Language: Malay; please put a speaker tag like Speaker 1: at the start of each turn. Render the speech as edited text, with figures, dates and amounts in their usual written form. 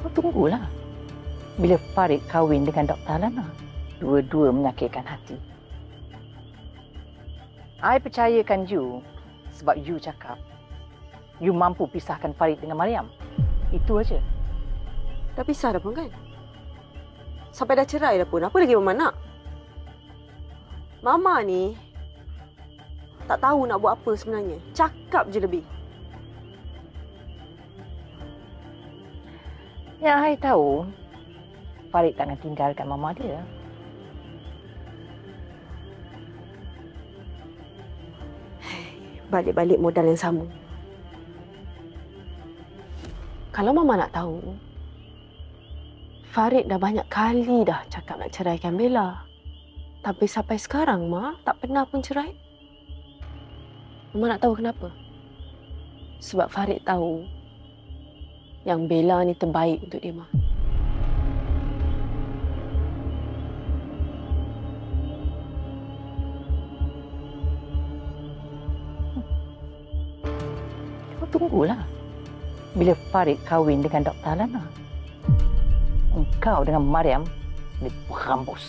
Speaker 1: Kau tunggulah. Bila Farid kahwin dengan Dr. Alana, dua-dua menyakitkan hati. I percayakan you sebab you cakap you mampu pisahkan Farid dengan Mariam. Itu aja.
Speaker 2: Dah pisah dah pun kan? Sampai dah cerai dah pun. Apa lagi Mama nak? Mama ni tak tahu nak buat apa sebenarnya. Cakap je lebih.
Speaker 1: Yang I tahu, Farid tak akan tinggalkan mama dia.
Speaker 2: Balik-balik modal yang sama. Kalau Mama nak tahu, Farid dah banyak kali dah cakap nak ceraikan Bella. Tapi sampai sekarang, Ma, tak pernah pun cerai. Mama nak tahu kenapa? Sebab Farid tahu yang Bella ni terbaik untuk dia, Ma.
Speaker 1: Kau tunggulah. Bila Farid kahwin dengan Dr. Alana, engkau dengan Mariam boleh berambus.